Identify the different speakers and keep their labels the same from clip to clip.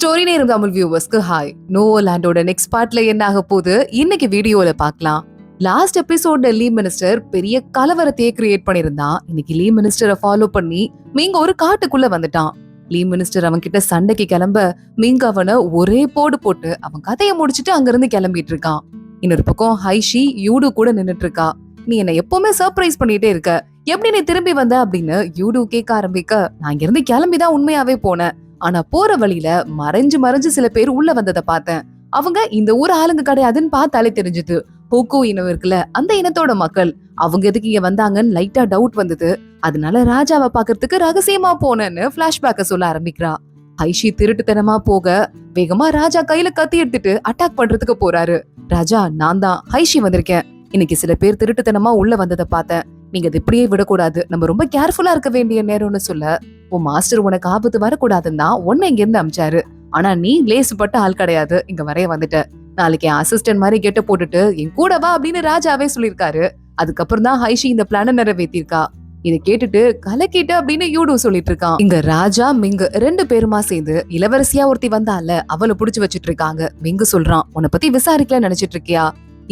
Speaker 1: Story நேரம் Tamil வியூவர்ஸ்க்கு hi. நோலாண்டோட next பார்ட்ல என்ன ஆக போகுது இன்னைக்கு வீடியோல பார்க்கலாம். லாஸ்ட் எபிசோட்ல லீ மினிஸ்டர் பெரிய கலவரத்தையே கிரியேட் பண்ணிருந்தான். இன்னைக்கு லீ மினிஸ்டரை ஃபாலோ பண்ணி மிங் ஒரு காட்டுக்குள்ள வந்துட்டான். லீ மினிஸ்டர் அவன் கிட்ட சண்டைக்கு கிளம்ப மிங் அவனை ஒரே போடு போட்டு அவன் கதையை முடிச்சிட்டு அங்கிருந்து கிளம்பிட்டு இருக்கான். இன்னொரு பக்கம் ஹைஷி யூடு கூட நின்னுட்டு இருக்கா. நீ என்ன எப்பவுமே சர்ப்ரைஸ் பண்ணிட்டே இருக்க, எப்படி நீ திரும்பி வந்த அப்படின்னு யூடு கேட்க ஆரம்பிக்க, நான் இங்க இருந்து கிளம்பிதான் உண்மையாவே போனேன். ஆனா போற வழியில மறைஞ்சு மறைஞ்சு சில பேர் உள்ள வந்ததை பார்த்தேன். அவங்க இந்த ஊர் ஆளுங்க கிடையாதுன்னு பார்த்தாலே தெரிஞ்சது. ஹோக்கோ இனம் இருக்குல்ல, அந்த இனத்தோட மக்கள். அவங்க எதுக்கு இங்க வந்தாங்கன்னு லைட்டா டவுட் வந்தது. அதனால ராஜாவை பாக்குறதுக்கு ரகசியமா போனேன்னு பிளாஷ்பேக்க சொல்ல ஆரம்பிக்கிறா. ஐஷி திருட்டுத்தனமா போக வேகமா ராஜா கையில கத்தி எடுத்துட்டு அட்டாக் பண்றதுக்கு போறாரு. ராஜா, நான் தான் ஐஷி வந்திருக்கேன். இன்னைக்கு சில பேர் திருட்டுத்தனமா உள்ள வந்ததை பார்த்தேன். நீங்க அது இப்படியே விடக்கூடாது, நம்ம ரொம்ப கேர்ஃபுல்லா இருக்க வேண்டிய நேரம்னு சொல்ல, உன் மாஸ்டர் உனக்கு ஆபத்து வரக்கூடாதுன்னு தான் உன்னை இங்க இருந்து அமிச்சாரு. ஆனா நீ லேசுப்பட்ட ஆள் கிடையாது, இங்க வரைய வந்துட்ட. நாளைக்கு என் அசிஸ்டன்ட் மாதிரி கெட்ட போட்டுட்டு என் கூட வா அப்படின்னு ராஜாவே சொல்லிருக்காரு. அதுக்கப்புறம் தான் ஹைஷி இந்த பிளான நிறைவேற்றிருக்கா. இதை கேட்டுட்டு கலக்கிட்ட அப்படின்னு யூடு சொல்லிட்டு இருக்கான். இங்க ராஜா மிங்கு ரெண்டு பேருமா சேர்ந்து இளவரசியா ஒருத்தி வந்தால அவளை புடிச்சு வச்சிட்டு இருக்காங்க. மிங்கு சொல்றான், உன்னை பத்தி விசாரிக்கல நினைச்சிட்டு இருக்கியா?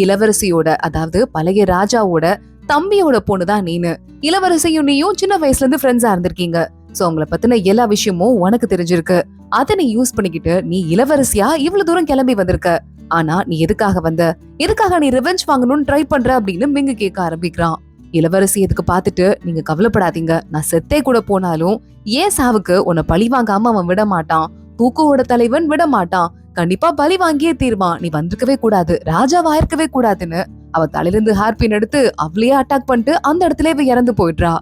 Speaker 1: இளவரசியோட, அதாவது பழைய ராஜாவோட தம்பியோட பொண்ணுதான் நீனு. இளவரசியும் நீயும் சின்ன வயசுல இருந்து ஃப்ரெண்ட்ஸா இருந்திருக்கீங்க. சோ உங்களை பத்தின எல்லா விஷயமும் உனக்கு தெரிஞ்சிருக்கு. அதை நீ யூஸ் பண்ணிக்கிட்டு நீ இளவரசியா இவ்வளவு தூரம் கிளம்பி வந்திருக்க. ஆனா நீ எதுக்காக வந்த, எதுக்காக நீ ரிவெஞ்ச் வாங்கணும்னு ட்ரை பண்ற அப்படின்னு மிங்கு கேட்க ஆரம்பிக்கிறான். இளவரசி எதுக்கு பாத்துட்டு, நீங்க கவலைப்படாதீங்க, நான் செத்தே கூட போனாலும் ஏன் சாவுக்கு உன்னை பழி வாங்காம அவன் விட மாட்டான். பூக்கோட தலைவன் விட மாட்டான். கண்டிப்பா பழி வாங்கியே தீர்வான். நீ வந்திருக்கவே கூடாது, ராஜாவா இருக்கவே கூடாதுன்னு அவ தலையிலிருந்து ஹார்பின் எடுத்து அவளையே அட்டாக் பண்ணிட்டு அந்த இடத்துல இவ இறந்து போயிடுறா.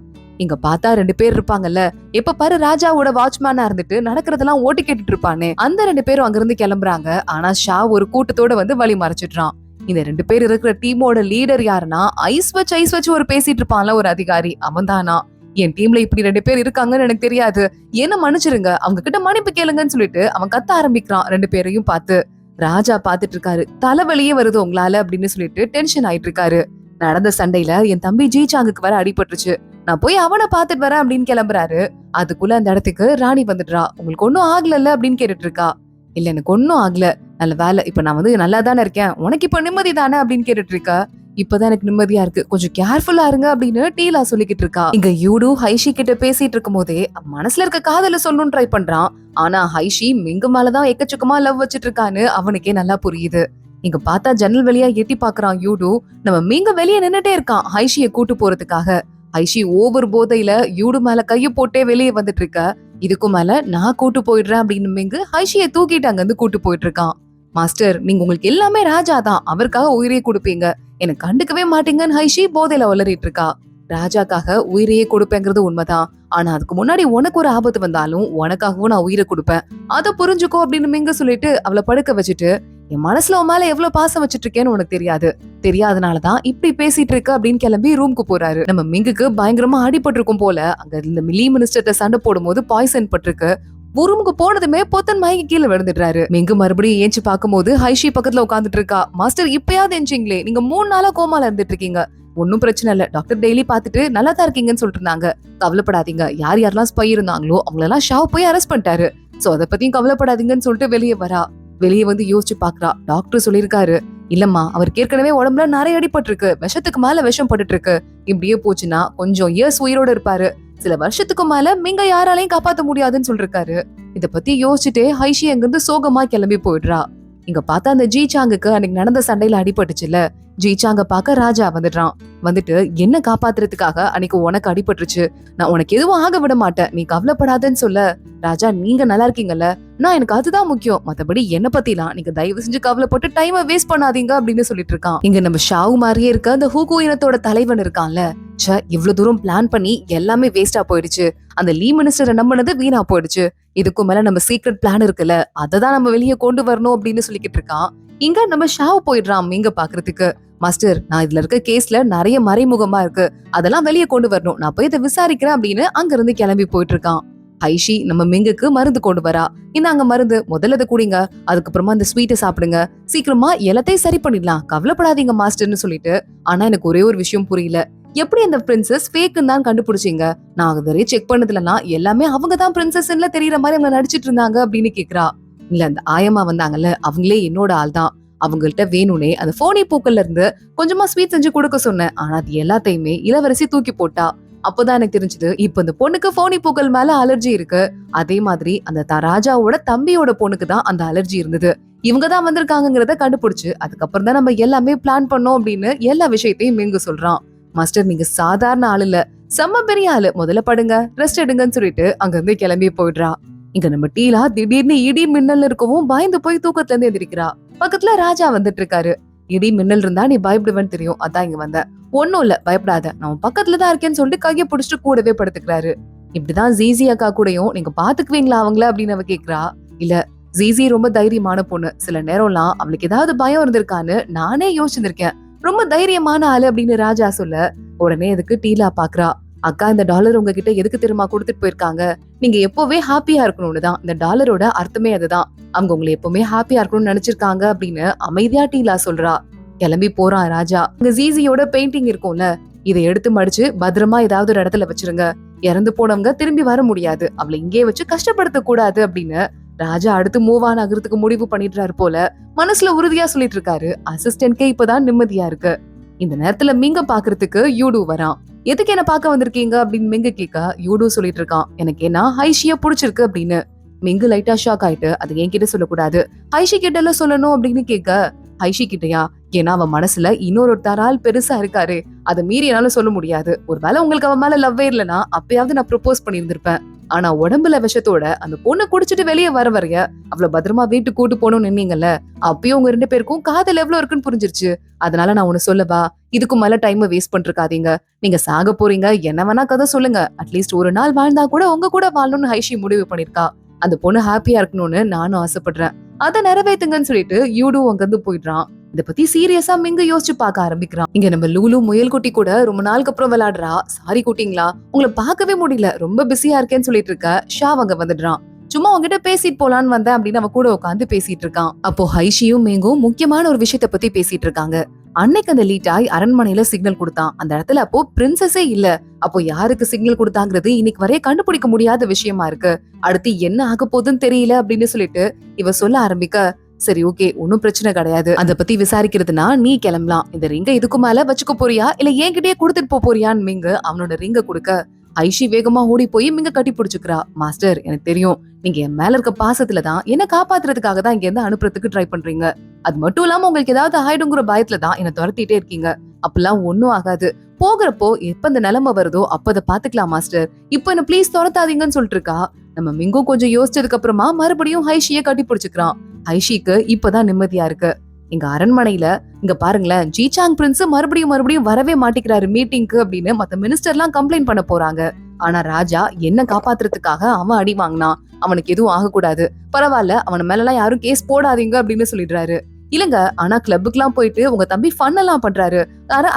Speaker 1: இங்க பார்த்தா ரெண்டு பேர் இருப்பாங்கல்ல, எப்ப பாரு ராஜாவோட வாட்ச்மேனா இருந்துட்டு நடக்கிறதெல்லாம் ஓட்டி கேட்டுட்டு இருப்பானே, அந்த ரெண்டு பேரும் அங்கிருந்து கிளம்புறாங்க. ஆனா ஷா ஒரு கூட்டத்தோட வந்து வழி மறைச்சிடுறான். இந்த ரெண்டு பேர் இருக்கிற டீமோட லீடர் யாருன்னா ஐஸ் வச்சு ஒரு பேசிட்டு இருப்பான்ல ஒரு அதிகாரி, அவன் தானா. என் டீம்ல இப்படி ரெண்டு பேர் இருக்காங்கன்னு எனக்கு தெரியாது, என்ன மன்னிச்சிருங்க, அவங்க கிட்ட மன்னிப்பு கேளுங்கன்னு சொல்லிட்டு அவன் கத்த ஆரம்பிக்கிறான் ரெண்டு பேரையும் பார்த்து. ராஜா பாத்துட்டு இருக்காரு. தலைவலியே வருது உங்களால அப்படின்னு சொல்லிட்டு டென்ஷன் ஆயிட்டு இருக்காரு. நடந்த சண்டையில என் தம்பி ஜீசாங்குக்கு வர அடிபட்டுருச்சு, நான் போய் அவனை பாத்துட்டு வரேன் அப்படின்னு கிளம்புறாரு. அதுக்குள்ள அந்த இடத்துக்கு ராணி வந்துடுறா. உங்களுக்கு ஒன்னும் ஆகல அப்படின்னு கேட்டுட்டு இருக்கா. இல்ல எனக்கு ஒன்னும் ஆகல, நல்ல வேலை, இப்ப நான் வந்து நல்லா தானே இருக்கேன், உனக்கு இப்ப நிம்மதி தானே அப்படின்னு கேட்டுட்டு இருக்கா. இப்பதான் எனக்கு நிம்மதியா இருக்கு, கொஞ்சம் கேர்ஃபுல்லா இருங்க அப்படின்னு டீலா சொல்லிக்கிட்டு இருக்கா. இங்க யூடு ஹைஷி கிட்ட பேசிட்டு இருக்கும் போதே மனசுல இருக்க காதல சொல்லணும்னு ட்ரை பண்றான். ஆனா ஹைஷி மிங்கு மேலதான் எக்கச்சக்கமா லவ் வச்சிட்டு இருக்கான்னு அவனுக்கே நல்லா புரியுது. இங்க பார்த்தா ஜன்னல் வழியா எட்டி பாக்குறான் யூடு. நம்ம மிங்க வெளியே நின்னுட்டே இருக்கான் ஹைஷிய கூட்டு போறதுக்காக. ஹைஷி ஓவர் போதையில யூடு மேல கைய போட்டே வெளியே வந்துட்டு இருக்க. இதுக்கும் மேல நான் கூட்டு போயிடுறேன் அப்படின்னு மிங்கு ஹைஷிய தூக்கிட்டு அங்க இருந்து கூட்டு போயிட்டு இருக்கான். மாஸ்டர், நீங்க உங்களுக்கு எல்லாமே ராஜா தான், அவருக்காக உயிரையே கொடுப்பீங்க, எனக்கு கண்டுக்கவே மாட்டீங்கன்னு ஹைஷி போதையில வளரிட்டு இருக்கா. ராஜாக்காக உயிரையே கொடுப்பேங்கிறது உண்மைதான், ஆனா அதுக்கு முன்னாடி உனக்கு ஒரு ஆபத்து வந்தாலும் உனக்காகவும் நான் உயிரை கொடுப்பேன், அதை புரிஞ்சுக்கோ அப்படின்னு மிங்க சொல்லிட்டு அவளை படுக்க வச்சுட்டு, என் மனசுல உன் மேல எவ்வளவு பாசம் வச்சிட்டு இருக்கேன்னு உனக்கு தெரியாதனாலதான் இப்படி பேசிட்டு இருக்க அப்படின்னு கிளம்பி ரூம்க்கு போறாரு. நம்ம மிங்குக்கு பயங்கரமா அடிபட்டு இருக்கும் போல. அங்க இந்த லீ மினிஸ்டர்ட்ட சண்டை போடும் போது பாய்சன் பட்டிருக்கு. ரூமுக்கு போனதுமே பொத்தன் மயங்கி கீழே விழுந்துடுறாரு. மிங்கு மறுபடியும் ஏஞ்சி பாக்கும்போது ஹைஷி பக்கத்துல உட்காந்துட்டு இருக்கா. மாஸ்டர், இப்பயாவது எஞ்சிங்களே, நீங்க 3 நாளா கோமால இருந்துட்டு இருக்கீங்க, ஒன்னும் பிரச்சனை இல்ல, டாக்டர் டெய்லி பாத்துட்டு நல்லா தான் இருக்கீங்கன்னு சொல்லிட்டு இருந்தாங்க, கவலைப்படாதீங்க, யார் யாரெல்லாம் ஸ்பை இருந்தாங்களோ அவங்களெல்லாம் ஷாவ் போய் அரெஸ்ட் பண்ணிட்டாரு, சோ அதை பத்தியும் கவலைப்படாதீங்கன்னு சொல்லிட்டு வெளியே வரா. வெளியே வந்து யோசிச்சு பாக்குறா. டாக்டர் சொல்லிருக்காரு, இல்லம்மா, அவருக்கு ஏற்கனவே உடம்புல நிறைய அடிபட்டு இருக்கு, விஷத்துக்கு மேல விஷம் பட்டுட்டு இருக்கு, இப்படியே போச்சுன்னா கொஞ்சம் இயர்ஸ் உயிரோட இருப்பாரு, சில வருஷத்துக்கு மேல மிங்க யாராலையும் காப்பாத்த முடியாதுன்னு சொல்லிருக்காரு. இத பத்தி யோசிச்சுட்டே ஹைஷி அங்கிருந்து சோகமா கிளம்பி போயிடுறா. இங்க பார்த்தா அந்த ஜீசாங்குக்கு அன்னைக்கு நடந்த சண்டையில அடிபட்டுச்சுல, ஜீசாங்க பாக்க ராஜா வந்துடுறான். வந்துட்டு, என்ன காப்பாத்துறதுக்காக அன்னைக்கு உனக்கு அடிபட்டுருச்சு, நான் உனக்கு எதுவும் ஆக விட மாட்டேன், நீ கவலைப்படாதன்னு சொல்ல, ராஜா நீங்க நல்லா இருக்கீங்கல்ல, நான் எனக்கு அதுதான் முக்கியம், மத்தபடி என்ன பத்திலாம் நீங்க தயவு செஞ்சு கவலைப்பட்டு டைமை வேஸ்ட் பண்ணாதீங்க அப்படின்னு சொல்லிட்டு இருக்கான். இங்க நம்ம ஷாவு மாதிரியே இருக்க அந்த ஹூகோ இனத்தோட தலைவன் இருக்கான்ல, இவ்வளவு தூரம் பிளான் பண்ணி எல்லாமே வேஸ்டா போயிடுச்சு, அந்த லீ மினிஸ்டரை நம்பினது வீணா போயிடுச்சு, இதுக்கும் மேல நம்ம சீக்ரெட் பிளான் இருக்குல்ல, அததான் நம்ம வெளியே கொண்டு வரணும் அப்படின்னு சொல்லிக்கிட்டு இருக்கான். இங்க நம்ம ஷாவ் போயிடுறான் இங்க பாக்குறதுக்கு. மாஸ்டர், நான் இதுல இருக்க கேஸ்ல நிறைய மறைமுகமா இருக்கு, அதெல்லாம் வெளியே கொண்டு வரணும், நான் போய் இதை விசாரிக்கிறேன் அப்படின்னு அங்க இருந்து கிளம்பி போயிட்டு இருக்கான். ஹைஷி நம்ம மிங்குக்கு மருந்து கொண்டு வரா. இந்தாங்க மருந்து, முதல்ல அதை குடிங்க, அதுக்கப்புறமா அந்த ஸ்வீட்டை சாப்பிடுங்க, சீக்கிரமா எல்லாத்தையும் சரி பண்ணிடலாம், கவலைப்படாதீங்க மாஸ்டர்னு சொல்லிட்டு. ஆனா எனக்கு ஒரே ஒரு விஷயம் புரியல, எப்படி அந்த பிரின்சஸ் ஃபேக்குன்னு தான் கண்டுபிடிச்சீங்க? நான் அதுவரை செக் பண்ணதுலலாம் எல்லாமே அவங்க தான் பிரின்சஸ்ல தெரியற மாதிரி அவங்க நடிச்சிட்டு இருந்தாங்க அப்படின்னு கேக்குறா. இல்ல அந்த ஆயம்மா வந்தாங்கல்ல அவங்களே என்னோட ஆள் தான். அவங்கள்ட்ட வேணும்னே அந்த போனி பூக்கள்ல இருந்து கொஞ்சமா ஸ்வீட் செஞ்சு கொடுக்க சொன்னேன். ஆனா அது எல்லாத்தையுமே இளவரசி தூக்கி போட்டா. அப்பதான் எனக்கு தெரிஞ்சது இப்ப இந்த பொண்ணுக்கு போனி பூக்கள் மேல அலர்ஜி இருக்கு. அதே மாதிரி அந்த ராஜாவோட தம்பியோட பொண்ணுக்கு தான் அந்த அலர்ஜி இருந்தது. இவங்கதான் வந்திருக்காங்கிறத கண்டுபிடிச்சு அதுக்கப்புறம் தான் நம்ம எல்லாமே பிளான் பண்ணோம் அப்படின்னு எல்லா விஷயத்தையும் மிங்கு சொல்றான். மாஸ்டர் நீங்க சாதாரண ஆள் இல்ல, செம்ம பெரிய ஆளு, முதல்ல படுங்க ரெஸ்ட் எடுங்கன்னு சொல்லிட்டு அங்க இருந்து கிளம்பி போயிடுறா. இங்க நம்ம டீலா திடீர்னு இடி மின்னல் இருக்கவும் பயந்து போய் தூக்கத்துல இருந்து எந்திரிக்கிறா. பக்கத்துல ராஜா வந்துட்டு இருக்காரு. இடி மின்னல் இருந்தா நீ பயப்படுவேன்னு தெரியும், அதான் இங்க வந்த. ஒண்ணும் இல்ல பயப்படாத, நான் பக்கத்துலதான் இருக்கேன்னு சொல்லிட்டு கையை பிடிச்சிட்டு கூடவே படுத்துக்கிறாரு. இப்படிதான் ஜீசி அக்கா கூடயும் நீங்க பாத்துக்குவீங்களா அவங்கள அப்படின்னு அவ கேக்குறா. இல்ல, ஜீசி ரொம்ப தைரியமான பொண்ணு, சில நேரம்லாம் அவளுக்கு ஏதாவது பயம் இருந்திருக்கான்னு நானே யோசிச்சிருக்கேன், ரொம்ப தைரியமான ஆளு அப்படின்னு ராஜா சொல்ல உடனே எதுக்கு டீலா பாக்குறா. அக்கா இந்த டாலர் உங்ககிட்ட எதுக்கு தெரியுமா கொடுத்துட்டு போயிருக்காங்க, நீங்க எப்பவே ஹாப்பியா இருக்கணும்னு தான். இந்த டாலரோட அர்த்தமே அதுதான். அவங்க உங்களை எப்பவுமே ஹாப்பியா இருக்கணும்னு நினைச்சிருக்காங்க அப்படின்னு அமைதியா டீலா சொல்றா. கிளம்பி போறான் ராஜா. இங்க ஜீசியோட பெயிண்டிங் இருக்கும்ல, இதை எடுத்து மடிச்சு பத்திரமா ஏதாவது ஒரு இடத்துல வச்சிருங்க, இறந்து போனவங்க திரும்பி வர முடியாது, அவளை இங்கே வச்சு கஷ்டப்படுத்த கூடாது அப்படின்னு ராஜா அடுத்து மூவ் ஆன் ஆகுறதுக்கு முடிவு பண்ணிடுறாரு போல. மனசுல உறுதியா சொல்லிட்டு இருக்காரு. அசிஸ்டன்ட்கே இப்பதான் நிம்மதியா இருக்கு. இந்த நேரத்துல மிங்க பாக்குறதுக்கு யூடு வரான். எதுக்கு என்ன பாக்க வந்திருக்கீங்க அப்படின்னு மிங்க கேட்க யூடு சொல்லிட்டு இருக்கான், எனக்கு என்ன ஹைஷிய புடிச்சிருக்கு அப்படின்னு. மிங்கு லைட்டா ஷாக் ஆயிட்டு அது என்கிட்ட சொல்லக்கூடாது, ஹைஷி கிட்ட எல்லாம் சொல்லணும் அப்படின்னு கேட்க, ஹைஷி கிட்டயா, ஏன்னா அவன் மனசுல இன்னொரு ஆள் பெருசா இருக்காரு, அதை மீறி என்னால சொல்ல முடியாது. ஒருவேளை உங்களுக்கு அவன் மேல லவ்வே இல்லைன்னா அப்பயாவது நான் ப்ரொபோஸ் பண்ணியிருந்திருப்பேன். ஆனா உடம்புல விஷத்தோட அந்த பொண்ணை குடிச்சிட்டு வெளியே வரைய அவ்வளவு பத்திரமா வீட்டுக்கு கூட்டு போகணும்னு நின்னீங்கல்ல, அப்பயும் உங்க 2 பேருக்கும் காதல் எவ்வளவு இருக்குன்னு புரிஞ்சிருச்சு. அதனால நான் ஒண்ணு சொல்லவா, இதுக்கு மேல டைம் வேஸ்ட் பண்ணிருக்காதீங்க, நீங்க சாக போறீங்க, என்ன வேணா கதை சொல்லுங்க, அட்லீஸ்ட் ஒரு நாள் வாழ்ந்தா கூட உங்க கூட வாழணும்னு ஹைஷி முடிவு பண்ணிருக்கா. அந்த பொண்ணு ஹாப்பியா இருக்கணும்னு நானும் ஆசைப்படுறேன், அதை நிறைவேத்துங்கன்னு சொல்லிட்டு யூடு அங்க இருந்து போயிடுறான். இத பத்தி சீரியஸா மிங்க யோசிச்சு பார்க்க ஆரம்பிக்கிறான். இங்க நம்ம லூலு முயல் குட்டி கூட ரொம்ப நாளுக்கு அப்புறம் விளையாடுறா. சாரி குட்டிங்களா, உங்களை பார்க்கவே முடியல, ரொம்ப பிஸியா இருக்கேன்னு சொல்லிட்டு இருக்க ஷாவ் அங்க வந்துடுறான். சும்மா உங்ககிட்ட பேசிட்டு போலான்னு வந்தேன் அப்படின்னு அவ கூட உட்காந்து பேசிட்டு இருக்கான். அப்போ ஹைஷியும் மேங்கும் முக்கியமான ஒரு விஷயத்த பத்தி பேசிட்டு இருக்காங்க. அன்னைக்கு அந்த லீட்டாய் அரண்மனையில சிக்னல் கொடுத்தான், அந்த இடத்துல அப்போ பிரின்சஸே இல்ல. அப்போ யாருக்கு சிக்னல் கொடுத்தாங்கிறது இன்னைக்கு வரைய கண்டுபிடிக்க முடியாத விஷயமா இருக்கு. அடுத்து என்ன ஆக போகுதுன்னு தெரியல அப்படின்னு சொல்லிட்டு இவ சொல்ல ஆரம்பிக்க, சரி ஓகே ஒன்னும் பிரச்சனை கிடையாது, அத பத்தி விசாரிக்கிறதுனா நீ கிளம்பலாம், இந்த ரிங்க இதுக்கு மேல வச்சுக்க போறியா இல்ல என்கிட்டயே கொடுத்துட்டு போறியான்னு மிங்க அவனோட ரிங்க கொடுக்க, ஐஷி வேகமா ஓடி போய் மிங்க கட்டி பிடிச்சுக்கிறா. மாஸ்டர் எனக்கு தெரியும், நீங்க என் மேல இருக்க பாசத்துலதான் என்ன காப்பாத்துறதுக்காக தான் இங்க இருந்து அனுப்புறதுக்கு ட்ரை பண்றீங்க, அது மட்டும் இல்லாம உங்களுக்கு ஏதாவது ஆயிடுங்கிற பயத்துலதான் என்ன துரத்திட்டே இருக்கீங்க, அப்பெல்லாம் ஒன்னும் ஆகாது, போகிறப்போ எப்ப இந்த நிலைமை வருதோ அப்ப அதை பாத்துக்கலாம் மாஸ்டர், இப்ப என்ன ப்ளீஸ் துரத்தாதீங்கன்னு சொல்லிட்டு இருக்கா. நம்ம மிங்கும் கொஞ்சம் யோசிச்சதுக்கு அப்புறமா மறுபடியும் ஹைஷிய கட்டி பிடிச்சுக்கிறான். ஹைஷிக்கு இப்பதான் நிம்மதியா இருக்கு. எங்க அரண்மனையில இங்க பாருங்களேன், ஜீசாங் பிரின்ஸ் மறுபடியும் வரவே மாட்டேங்கிறாரு மீட்டிங்க்கு அப்படின்னு மத்த மினிஸ்டர் எல்லாம் கம்ப்ளைண்ட் பண்ண போறாங்க. ஆனா ராஜா என்ன காப்பாத்துறதுக்காக அவன் அடி வாங்கினான், அவனுக்கு எதுவும் ஆகக்கூடாது, பரவாயில்ல அவன் மேல எல்லாம் யாரும் கேஸ் போடாதீங்க அப்படின்னு சொல்லிடுறாரு. இல்லங்க, ஆனா கிளப்புக்கு எல்லாம் போயிட்டு உங்க தம்பி ஃபன் எல்லாம் பண்றாரு,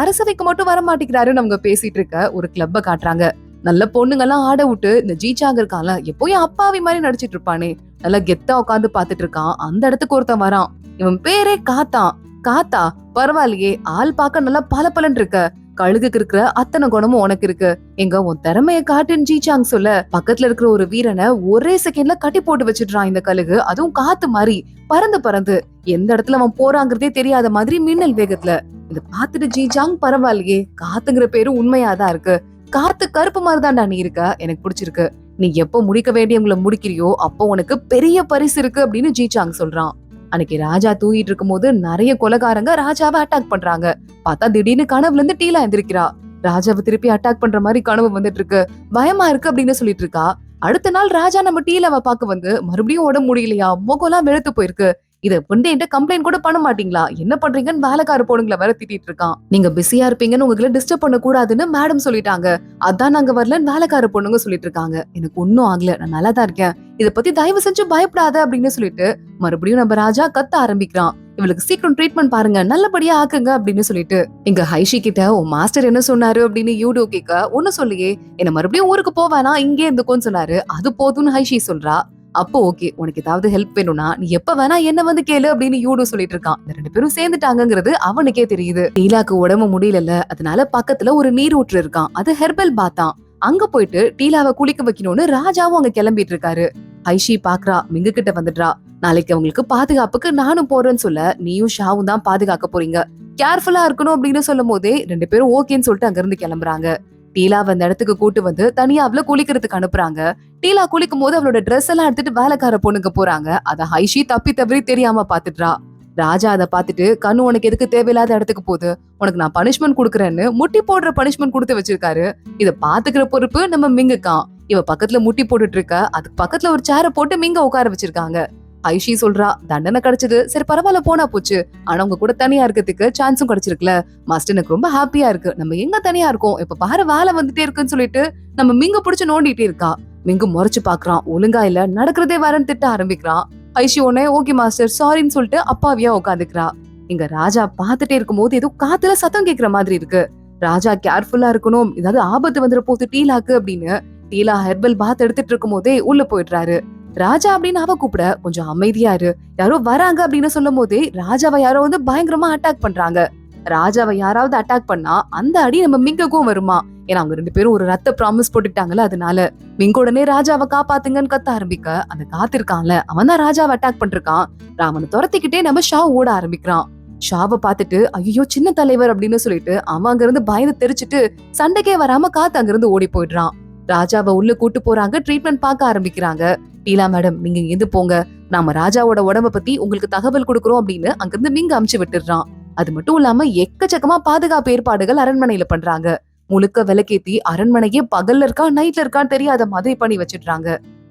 Speaker 1: அரசவைக்கு மட்டும் வர மாட்டேங்கிறாருன்னு அவங்க பேசிட்டு இருக்க ஒரு கிளப்ப காட்டுறாங்க. நல்ல பொண்ணுங்க எல்லாம் ஆட விட்டு இந்த ஜீசாங் இருக்கான்ல எப்போயும் அப்பாவி மாதிரி நடிச்சிட்டு இருப்பானே, நல்லா கெத்தா உட்காந்து பாத்துட்டு இருக்கான். அந்த இடத்துக்கு ஒருத்தன் வரான், இவன் பேரே காத்தான். காத்தா, பரவாயில்லையே ஆள் பார்க்க நல்லா பலபலன்னு இருக்க, கழுகுக்கு இருக்கிற அத்தனை குணமும் உனக்கு இருக்கு, எங்க உன் திறமைய காட்டுன்னு ஜீசாங் சொல்ல பக்கத்துல இருக்கிற ஒரு வீரனை ஒரே செகண்ட்ல கட்டி போட்டு வச்சிடுறான் இந்த கழுகு, அதுவும் காத்து மாதிரி பறந்து எந்த இடத்துல அவன் போறாங்கிறதே தெரியாத மாதிரி மின்னல் வேகத்துல. இத பாத்துட்டு ஜீசாங், பரவாயில்லையே காத்துங்கிற பேரு உண்மையாதான் இருக்கு, காத்து கருப்பு மாதிரிதான்டா நீ இருக்க, எனக்கு பிடிச்சிருக்கு, நீ எப்ப முடிக்க வேண்டியவங்களை முடிக்கிறியோ அப்போ உனக்கு பெரிய பரிசு இருக்கு அப்படின்னு ஜீசாங் சொல்றான். அன்னைக்கு ராஜா தூங்கிட்டு இருக்கும் போது நிறைய கொலைகாரங்க ராஜாவை அட்டாக் பண்றாங்க. பார்த்தா திடீர்னு கனவுல இருந்து டீலா எந்திரிக்கிறா. ராஜாவை திருப்பி அட்டாக் பண்ற மாதிரி கனவு வந்துட்டு இருக்கு, பயமா இருக்கு அப்படின்னு சொல்லிட்டு இருக்கா. அடுத்த நாள் ராஜா நம்ம டீலாவை பார்க்க வந்து, மறுபடியும் உடம்பு முடியலையா, முகம்லாம் வெளுத்து போயிருக்கு, இத வந்து என்கிட்ட கம்ப்ளைண்ட் கூட பண்ண மாட்டீங்களா, என்ன பண்றீங்கன்னு வேலைக்கார பொண்ணுங்களை வேற திட்டிட்டு இருக்கான். நீங்க பிஸியா இருப்பீங்கன்னு உங்களை டிஸ்டர்ப் பண்ண கூடாதுன்னு மேடம் சொல்லிட்டாங்க, அதான் நாங்க வரலன்னு வேலைக்கார பொண்ணுங்க சொல்லிட்டு இருக்காங்க. எனக்கு ஒன்னும் ஆகல, நான் நல்லா தான் இருக்கேன், இத பத்தி தயவு செஞ்சு பயப்படாத அப்படின்னு சொல்லிட்டு மறுபடியும் நம்ம ராஜா கத்த ஆரம்பிக்கிறான். இவளுக்கு சீக்கிரம் ட்ரீட்மெண்ட் பாருங்க, நல்லபடியா ஆக்குங்க அப்படின்னு சொல்லிட்டு. இங்க ஹைஷி கிட்ட உன் மாஸ்டர் என்ன சொன்னாரு அப்படின்னு யூடோ கேட்க, ஒன்னும் சொல்லியே, என்ன மறுபடியும் ஊருக்கு போவானா இங்கே இருந்துக்கோன்னு சொன்னாரு, அது போதும்னு ஹைஷி சொல்றா. அப்போ ஓகே, உனக்கு ஏதாவது ஹெல்ப் வேணும்னா நீ எப்ப வேணா என்ன வந்து கேளு அப்படின்னு யூடு சொல்லிட்டு இருக்கான். இந்த 2 பேரும் சேர்ந்துட்டாங்கிறது அவனுக்கே தெரியுது. டீலாக்கு உடம்பு முடியல, அதனால பக்கத்துல ஒரு நீர் ஊற்று இருக்கான், அது ஹெர்பல் பாத்தான். அங்க போயிட்டு டீலாவை குளிக்க வைக்கணும்னு ராஜாவும் அங்க கிளம்பிட்டு இருக்காரு. ஐஷி பாக்குறா, மிங்கு கிட்ட வந்துடுறா. நாளைக்கு அவங்களுக்கு பாதுகாப்புக்கு நானும் போறேன்னு சொல்ல நீயும் ஷாவும் தான் பாதுகாக்க போறீங்க, கேர்ஃபுல்லா இருக்கணும் அப்படின்னு சொல்லும் போதே 2 பேரும் ஓகேன்னு சொல்லிட்டு அங்க இருந்து கிளம்புறாங்க. டீலா அந்த இடத்துக்கு கூட்டு வந்து தனியா அவள குளிக்கிறதுக்கு அனுப்புறாங்க. டீலா குளிக்கும் போது அவளோட ட்ரெஸ் எல்லாம் எடுத்துட்டு வேலைக்கார பொண்ணுக்கு போறாங்க. அத ஹைஷி தப்பி தவறி தெரியாம பாத்துட்டா. ராஜா அதை பாத்துட்டு கண்ணு உனக்கு எதுக்கு தேவையில்லாத இடத்துக்கு போகுது, உனக்கு நான் பனிஷ்மெண்ட் குடுக்கறேன்னு முட்டி போடுற பனிஷ்மெண்ட் கொடுத்து வச்சிருக்காரு. இத பாத்துக்கிற பொறுப்பு நம்ம மிங்குக்கான். இவ பக்கத்துல முட்டி போட்டுட்டு இருக்க, அதுக்கு பக்கத்துல ஒரு சேர போட்டு மிங்க உட்கார வச்சிருக்காங்க. ஐஷி சொல்றா, தண்டனை கிடைச்சது சரி பரவாயில்ல போனா போச்சு, ஆனா உங்க கூட தனியா இருக்கிறதுக்கு சான்ஸும் கிடைச்சிருக்குல, மாஸ்டர் எனக்கு ரொம்ப ஹாப்பியா இருக்கு, நம்ம எங்க தனியா இருக்கோம், இப்ப பாரு வேலை வந்துட்டே இருக்குன்னு சொல்லிட்டு நம்ம மிங்க புடிச்சு நோண்டிட்டே இருக்கா. மிங்கு முறைச்சு பாக்குறான், ஒழுங்கா இல்ல, நடக்கிறதே வரன்னு திட்ட ஆரம்பிக்கிறான். ஐஷி உடனே ஓகே மாஸ்டர் சாரின்னு சொல்லிட்டு அப்பாவியா உட்காந்துக்கிறா. இங்க ராஜா பாத்துட்டே இருக்கும் போது ஏதோ காத்துல சத்தம் கேக்குற மாதிரி இருக்கு. ராஜா கேர்ஃபுல்லா இருக்கணும், ஏதாவது ஆபத்து வந்துட போகுது டீலாக்கு அப்படின்னு டீலா ஹெர்பல் பாத் எடுத்துட்டு இருக்கும் போதே உள்ள போயிடுறாரு. ராஜா அப்படின்னு அவ கூப்பிட கொஞ்சம் அமைதியா இரு, யாரோ வராங்க அப்படின்னு சொல்லும் போதே ராஜாவை யாரோ வந்து பயங்கரமா அட்டாக் பண்றாங்க. ராஜாவை யாராவது அட்டாக் பண்ணா அந்த அடி நம்ம மிங்குக்கும் வருமா, ஏன்னா அவங்க 2 பேரும் ஒரு ரத்த ப்ராமிஸ் போட்டுட்டாங்கல்ல, அதனால மிங்க உடனே ராஜாவை காப்பாத்துங்கன்னு கத்த ஆரம்பிக்க அந்த காத்திருக்கான்ல அவன் தான் ராஜாவை அட்டாக் பண்றான். ராமனை துரத்திக்கிட்டே நம்ம ஷா ஓட ஆரம்பிக்கிறான். ஷாவை பாத்துட்டு ஐயோ சின்ன தலைவர் அப்படின்னு சொல்லிட்டு அவன் அங்க இருந்து பயந்து தெரிச்சுட்டு சண்டைக்கே வராம காத்து அங்க இருந்து ஓடி போயிடுறான். ராஜாவை உள்ள கூட்டு போறாங்க, ட்ரீட்மெண்ட் பார்க்க ஆரம்பிக்கிறாங்க. டீலா மேடம் நீங்க எது போங்க, நாம ராஜாவோட உடம்ப பத்தி உங்களுக்கு தகவல் கொடுக்கறோம் அப்படின்னு அங்கிருந்து மிங்க அமுச்சு விட்டுறான். அது மட்டும் இல்லாம எக்கச்சக்கமா பாதுகாப்பு ஏற்பாடுகள் அரண்மனையில பண்றாங்க. முழுக்க விளக்கேத்தி அரண்மனையே பகல்ல இருக்கா நைட்ல இருக்கான்னு தெரியாத மாதிரி பண்ணி வச்சிடுறாங்க.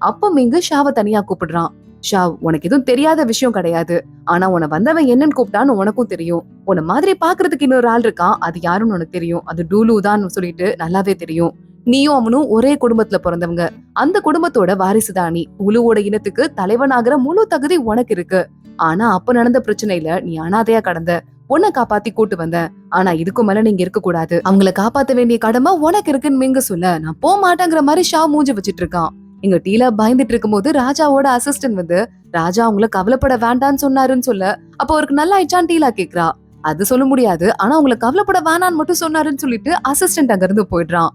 Speaker 1: அப்ப மிங்க ஷாவை தனியா கூப்பிடுறான். ஷாவ், உனக்கு எதுவும் தெரியாத விஷயம் கிடையாது, ஆனா உன்னை வந்தவன் என்னன்னு கூப்பிட்டான்னு உனக்கும் தெரியும். உன்ன மாதிரி பாக்குறதுக்கு இன்னொரு ஆள் இருக்கான், அது யாருன்னு உனக்கு தெரியும், அது டூலு தான் சொல்லிட்டு நல்லாவே தெரியும். நீயும் அவனும் ஒரே குடும்பத்துல பிறந்தவங்க, அந்த குடும்பத்தோட வாரிசுதானி, உலுவோட இனத்துக்கு தலைவனாகிற முழு தகுதி உனக்கு இருக்கு. ஆனா அப்ப நடந்த பிரச்சனையில நீ அனாதையா கடந்த, உன்னை காப்பாத்தி கூட்டு வந்த, ஆனா இதுக்கு மேல நீங்க இருக்க கூடாது, அவங்கள காப்பாத்த வேண்டிய கடமை உனக்கு இருக்குன்னு மிங்க சொல்ல நான் போக மாட்டேங்கிற மாதிரி ஷா மூஞ்சி வச்சிட்டு இருக்கான். இங்க டீலா பயந்துட்டு இருக்கும் போது ராஜாவோட அசிஸ்டன்ட் வந்து ராஜா அவங்கள கவலைப்பட வேண்டான்னு சொன்னாருன்னு சொல்ல, அப்ப அவருக்கு நல்லா ஆயிடுச்சான்னு டீலா கேக்குறா. அது சொல்ல முடியாது, ஆனா அவங்கள கவலைப்பட வேணான்னு மட்டும் சொன்னாருன்னு சொல்லிட்டு அசிஸ்டன்ட் அங்க இருந்து போயிடுறான்.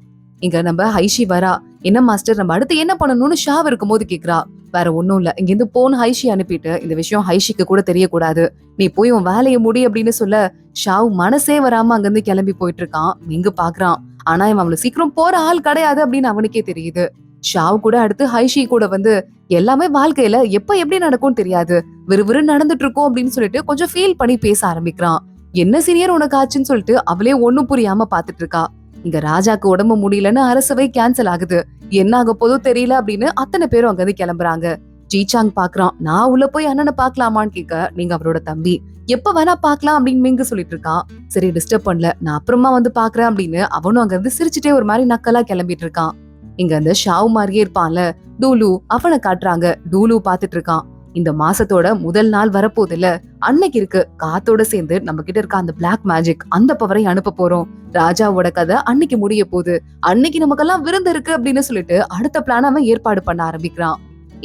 Speaker 1: இங்க நம்ம ஹைஷி வரா. என்ன மாஸ்டர் நம்ம அடுத்து என்ன பண்ணணும்னு ஷாவ் இருக்கும் போது கேக்குறா. வேற ஒண்ணும் இல்ல, இங்க இருந்து போன் ஹைஷி அனுப்பிட்டு இந்த விஷயம் ஹைஷிக்கு கூட தெரியக்கூடாது, நீ போய் உன் வேலையை முடி அப்படின்னு சொல்ல ஷாவ் மனசே வராம அங்கிருந்து கிளம்பி போயிட்டு இருக்கான். மிங்கு பாக்குறான், ஆனா இவன் அவ்வளவு சீக்கிரம் போற ஆள் கிடையாது அப்படின்னு அவனுக்கே தெரியுது. ஷாவ் கூட அடுத்து ஹைஷி கூட வந்து எல்லாமே வாழ்க்கையில எப்ப எப்படி நடக்கும்னு தெரியாது, விறுவிறு நடந்துட்டு இருக்கோம் அப்படின்னு சொல்லிட்டு கொஞ்சம் ஃபீல் பண்ணி பேச ஆரம்பிக்கிறான். என்ன சீனியர் உனக்கு ஆச்சுன்னு சொல்லிட்டு அவளே ஒண்ணும் புரியாம பாத்துட்டு இருக்கா. இங்க ராஜாக்கு உடம்பு முடியலன்னு அரசவை கேன்சல் ஆகுது, என்ன ஆக போதோ தெரியல அப்படின்னு அத்தனை பேரும் அங்க இருந்து கிளம்புறாங்க. ஜீசாங் பாக்குறான், நான் உள்ள போய் அண்ணனை பாக்கலாமான்னு கேட்க நீங்க அவரோட தம்பி, எப்ப வேணா பாக்கலாம் அப்படின்னு மிங்கு சொல்லிட்டு இருக்கான். சரி டிஸ்டர்ப் பண்ணல, நான் அப்புறமா வந்து பாக்குறேன் அப்படின்னு அவனும் அங்க இருந்து சிரிச்சுட்டே ஒரு மாதிரி நக்கலா கிளம்பிட்டு இருக்கான். இங்க அந்த ஷாவ் மாதிரியே இருப்பான்ல டூலு, அவனை காட்டுறாங்க. டூலு பாத்துட்டு இருக்கான். இந்த மாசத்தோட முதல் நாள் வரப்போது இல்ல, அன்னைக்கு இருக்கு காத்தோட சேர்ந்து நம்ம கிட்ட இருக்க அந்த பிளாக் மேஜிக் அந்த பவரை அனுப்ப போறோம். ராஜாவோட கதை அன்னைக்கு முடிய போகுது, அன்னைக்கு நமக்கெல்லாம் விருந்து இருக்கு அப்படின்னு சொல்லிட்டு அடுத்த பிளான் அவன் ஏற்பாடு பண்ண ஆரம்பிக்கிறான்.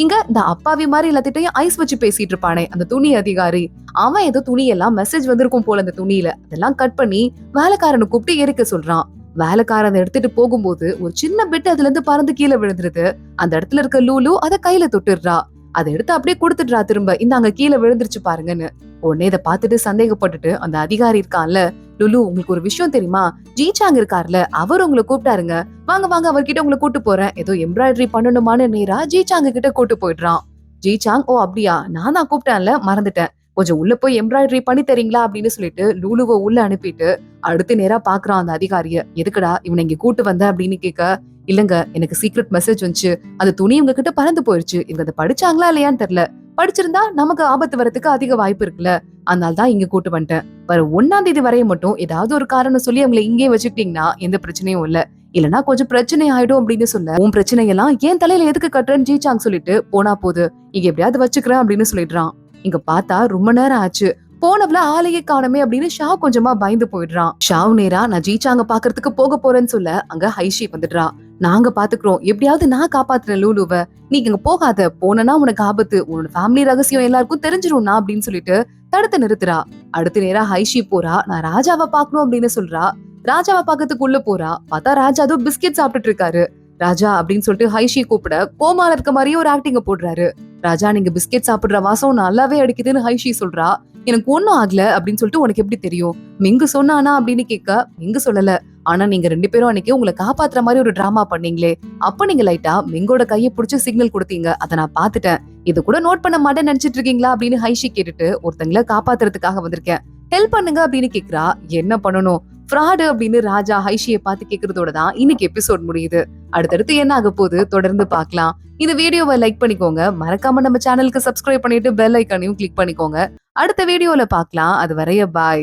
Speaker 1: இங்க இந்த அப்பாவி மாதிரி எல்லாத்திட்டையும் ஐஸ் வச்சு பேசிட்டு இருப்பானே அந்த துணி அதிகாரி, அவன் ஏதோ துணி எல்லாம் மெசேஜ் வந்திருக்கும் போல அந்த துணியில, அதெல்லாம் கட் பண்ணி வேலைக்காரனை கூப்பிட்டு எரிக்க சொல்றான். வேலைக்காரன் எடுத்துட்டு போகும்போது ஒரு சின்ன பிட் அதுல இருந்து பறந்து கீழே விழுந்துருது. அந்த இடத்துல இருக்க லூலு அதை கையில தொட்டுடுறா. அதை எடுத்து அப்படியே கொடுத்துடுறா திரும்ப, இந்த அங்க கீழே விழுந்துருச்சு பாருங்கன்னு. உடனே இதை பார்த்துட்டு சந்தேகப்பட்டுட்டு அந்த அதிகாரி இருக்கான்ல, லுலு உங்களுக்கு ஒரு விஷயம் தெரியுமா, ஜீசாங் இருக்காருல அவர் உங்களை கூப்பிட்டாருங்க, வாங்க வாங்க அவர்கிட்ட உங்களை கூட்டு போறேன், ஏதோ எம்ப்ராய்டரி பண்ணணுமான்னு நேரா ஜீசாங் கிட்ட கூட்டு போயிடுறான். ஜீசாங் ஓ அப்படியா, நான் தான் கூப்பிட்டேன்ல மறந்துட்டேன், கொஞ்சம் உள்ள போய் எம்ப்ராய்டரி பண்ணி தரீங்களா அப்படின்னு சொல்லிட்டு லூலுவை உள்ள அனுப்பிட்டு அடுத்து நேரா பாக்குறான் அந்த அதிகாரிய. எதுக்குடா இவனை இங்க கூட்டு வந்த அப்படின்னு கேட்க, இல்லங்க எனக்கு சீக்ரெட் மெசேஜ் வந்துச்சு, அந்த துணி இவங்க கிட்ட பறந்து போயிருச்சு, இவங்க அதை படிச்சாங்களா இல்லையான்னு தெரியல, படிச்சிருந்தா நமக்கு ஆபத்து வரதுக்கு அதிக வாய்ப்பு இருக்குல்ல, அதனால தான் இங்க கூட்டு வந்துட்டேன், வர 1ஆம் தேதி வரைய மட்டும் ஏதாவது ஒரு காரணம் சொல்லி அவங்களை இங்கே வச்சுக்கிட்டீங்கன்னா எந்த பிரச்சனையும் இல்ல, இல்லனா கொஞ்சம் பிரச்சனை ஆயிடும் அப்படின்னு சொல்ல, உன் பிரச்சனையெல்லாம் ஏன் தலையில எதுக்கு கட்டுறேன்னு ஜீசாங் சொல்லிட்டு போனா போது, இங்க எப்படியாவது வச்சுக்கிறேன் அப்படின்னு சொல்லிடுறான். இங்க பார்த்தா ரொம்ப நேரம் ஆச்சு, போனவள ஆளையே காணமே அப்படின்னு ஷாவ் கொஞ்சமா பயந்து போயிடுறான். ஷாவ் நேரா நான் ஜீசாங்க பாக்குறதுக்கு போக போறேன்னு சொல்ல அங்க ஹைஷி வந்துடுறா. நாங்க பாத்துக்கிறோம், எப்படியாவது நான் காப்பாத்துறேன் லூலுவ, நீங்க இங்க போகாத, போனா உனக்கு ஆபத்து, உன்னோட ஃபேமிலி ரகசியம் எல்லாருக்கும் தெரிஞ்சிரும்னா அப்படின்னு சொல்லிட்டு தடுத்து நிறுத்துறா. அடுத்த நேரா ஹைஷி போறா, நான் ராஜாவை பாக்கணும் அப்படின்னு சொல்றா. ராஜாவை பாக்கிறதுக்குள்ள போறா, பார்த்தா ராஜா அதோ பிஸ்கெட் சாப்பிட்டுட்டு இருக்காரு. ராஜா அப்படின்னு சொல்லிட்டு ஹைஷி கூப்பிட கோமால இருக்க மாதிரியே ஒரு ஆக்டிங்க போடுறாரு. ராஜா நீங்க பிஸ்கெட் சாப்பிடுற வாசம் நல்லாவே அடிக்குதுன்னு ஹைஷி சொல்றா. எனக்கு ஒண்ணும் ஆகல அப்படின்னு சொல்லிட்டு உனக்கு எப்படி தெரியும்? மிங்கு சொன்னானா அப்படின்னு கேட்க, மிங்கு சொல்லல. ஆனா நீங்க 2 பேரும் அன்னைக்கு உங்களை காப்பாத்துற மாதிரி ஒரு டிராமா பண்ணீங்களே, அப்ப நீங்க லைட்டா மிங்கோட கையை பிடிச்சு சிக்னல் கொடுத்தீங்க. அதை நான் பாத்துட்டேன். இது கூட நோட் பண்ண மாட்டேன்னு நினைச்சிட்டு இருக்கீங்களா அப்படின்னு ஹைஷி கேட்டுட்டு, ஒருத்தங்களை காப்பாத்துறதுக்காக வந்திருக்கேன், ஹெல்ப் பண்ணுங்க அப்படின்னு கேக்குறா. என்ன பண்ணணும்? ஃப்ராடு அப்படின்னு ராஜா ஹைஷியை பார்த்து கேக்குறதோட தான் இன்னைக்கு எபிசோட் முடியுது. அடுத்தடுத்து என்ன ஆக போகுது தொடர்ந்து பார்க்கலாம். இந்த வீடியோவை லைக் பண்ணிக்கோங்க. மறக்காம நம்ம சேனலுக்கு சப்ஸ்கிரைப் பண்ணிட்டு பெல் ஐக்கானையும் கிளிக் பண்ணிக்கோங்க. அடுத்த வீடியோல பார்க்கலாம். அது வரைய பாய்.